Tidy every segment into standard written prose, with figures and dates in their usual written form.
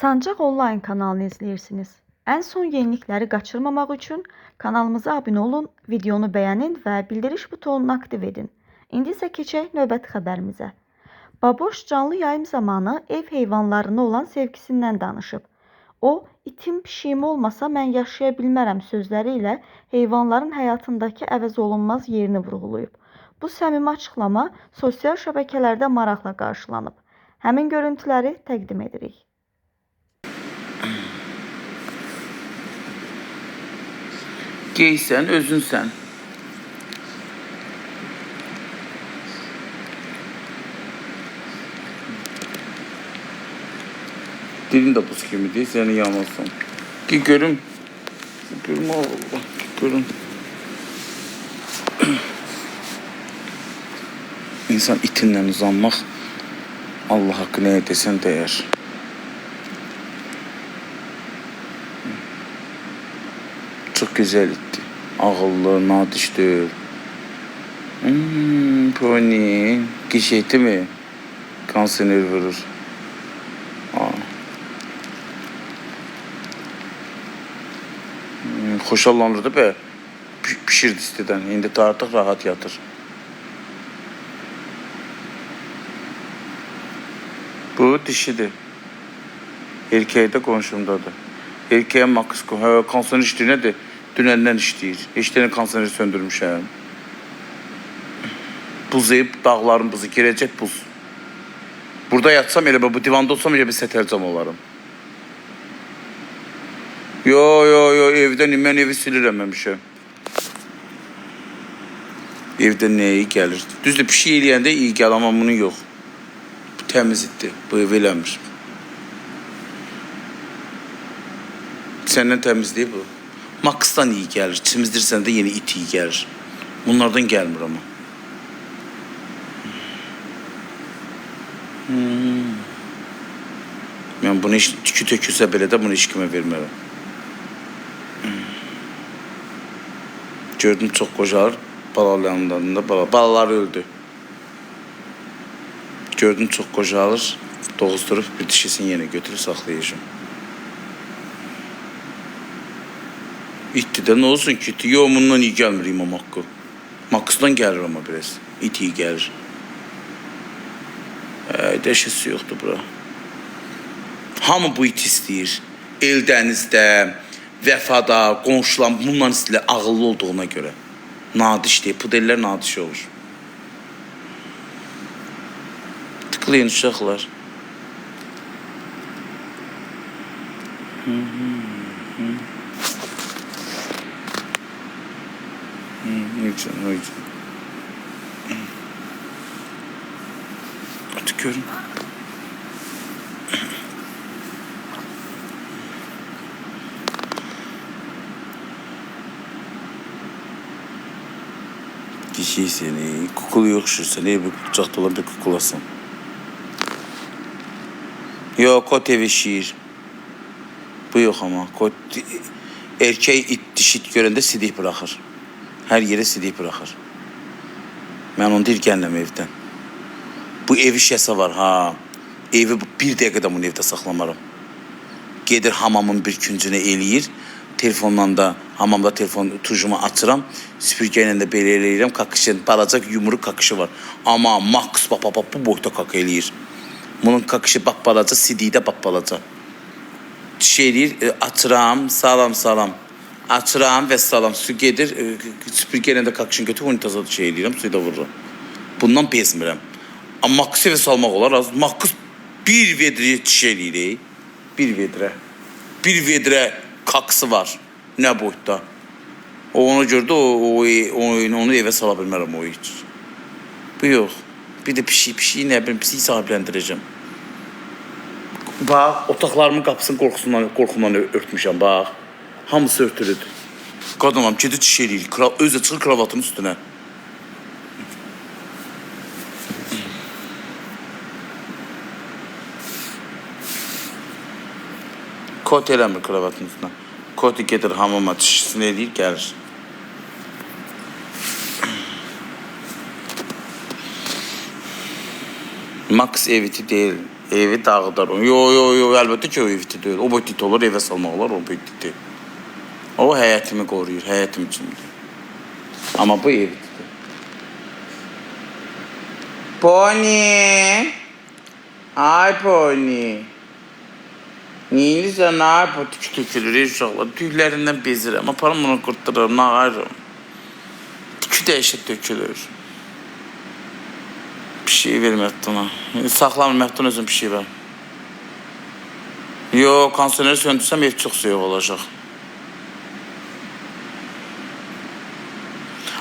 Sancaq Online kanalını izləyirsiniz. Ən son yenilikləri qaçırmamaq üçün kanalımıza abunə olun, videonu bəyənin və bildiriş butonunu aktiv edin. İndi isə keçək növbəti xəbərimizə. Baboş canlı yayım zamanı ev heyvanlarına olan sevgisindən danışıb. O, itim pişiyim olmasa mən yaşaya bilmərəm sözləri ilə heyvanların həyatındakı əvəzolunmaz yerini vurğulayıb. Bu səmimi açıqlama sosial şəbəkələrdə maraqla qarşılanıb. Həmin görüntüləri təqdim edirik. Geysən, özünsən. Dilin de buz kimidir, seni yanılsın. Ki görüm. Görüm Allah, görüm. İnsan itinle uzanmaq Allah haqqı nə desən dəyər. Çok güzel itti. Ağıllı, nadişdir. Pony. Gişeydi mi? Kan sinir vurur. Xoşallanırdı be. Pişirdi isteden. İndi de artıq rahat yatır. Bu dişidir. Erkeği de qonşumdadır. Erkeğe Max kanser işləyir nədir? Dünəndən işləyir. Eşləyən kanseri söndürmüşəm. Buzayıb dağların buzu, girəcək buz. Burada yatsam elə bu divanda olsam elə bir sətərcam olarım. Yo, evdən mən evi silirəməmişəm. Evdə nə iyi gəlir? Düzdür, pişik eləyəndə iyi gəlir, amma bunun yox. Bu təmizdir, bu ev eləmir. Səndən təmizliyi bu. Maxdan iyi gəlir, çimizdirsən də yeni it iyi gəlir. Bunlardan gəlmir amma. Mən bunu tükü tökürsə belə də bunu heç kimə vermərəm. Gördüm çok qocalar, balalarından da balalar öldü. Gördüm çok qocalır, doğuzdurup bir dişisini yenə götürüp saxlayacağım. İtti də nə olsun ki, yo bundan iyi gəlmir imam haqqı. Maxdan gəlir amma biraz, it iyi gəlir. Dəşəsi yoxdur bura. Hamı bu it istəyir. Eldənizdə, vəfada, qonşulan bundan istəyirlər ağıllı olduğuna görə. Nadiş deyib, pudellər nadiş olur. Tıklayın uşaqlar. Uyucan. Hadi görün. Dişi seni, kukulu yokşursa ne bir kucakta olan bir kukulasın. Yok, kot evi şiir. Bu yok ama. Kot, erkeği it dişit görəndə sidik bırakır. Her yere sidik bırakır. Ben onu deyir gələm evdən. Bu evi şəsə var ha. Evi bir dəqiqədə bunu evdə saxlamaram. Gedir hamamın bir küncünə eləyir. Telefonla da hamamda telefon tuşumu açıram. Süpürgeyle de belə eləyirəm. Kakışın balaca yumruq kakışı var. Ama Max bu boyda kaka eləyir. Bunun kakışı balaca, sidiyi də balaca. Şey eləyir, açıram, salam. Açıram və salam. Su gedir, süpürgeyle de kakışını götürüb unitaza şey eləyirəm, suyu da vururam. Bundan bezmirəm. Amma Max'ı evə salmaq olar. Max bir vedrə şey eləyir. Bir vedrə kaksı var. Ne boyutta. Ona görə də onu evə sala bilmərəm o hiç. Bu yox. Bir də pişiyi nə bilim, pişiyi sahibləndirəcəm. Bax, otaqlarımın qapısının qorxusundan örtmüşəm, bax. Hamısı örtülüdür. Qadınam, gedir çiş eləyir, özü çıxır kravatının üstünə. Kot eləmir kravatının üstünə. Koti gedir hamama çişisini eləyir, gəlir. Max eviti değil. Evi dağıdar o. Yo, əlbəttə ki, o ev iti deyil. O boyut iti olur, evə salmaq olar, o boyut iti. O həyətimi qoruyur, həyətim üçündür. Amma bu ev itidir. Pony! Ay Pony! Neyinizə, nə bu tük tökülür, uşaqlar? Tüklərindən bezirəm, aparım bunu qurtdururum, nağarım. Tükü dəyişib tökülür. Bir şey ver Məhduna. Saxlamır Məhdun özüm bir şey ver. Yo, kondisioneri söndürsəm ev çox soyuq olacaq.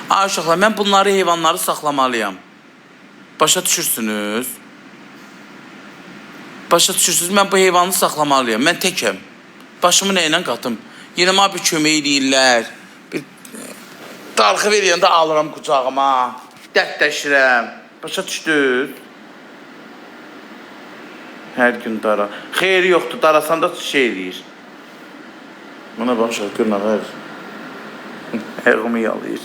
Ay uşaqlar, mən bunları, heyvanları saxlamalıyam. Başa düşürsünüz? Başa düşürsünüz, mən bu heyvanı saxlamalıyam. Mən təkəm. Başımı nə ilə qatım? Yenə mənə bir kömək edirlər. Bir darxı veriyəndə alıram qucağıma. Dərdləşirəm. Başa düşdünüz? Hər gün dara. Xeyri yoxdur, darasanda şey eləyir. Buna bax, gör nə var. Ayağımı yalayır.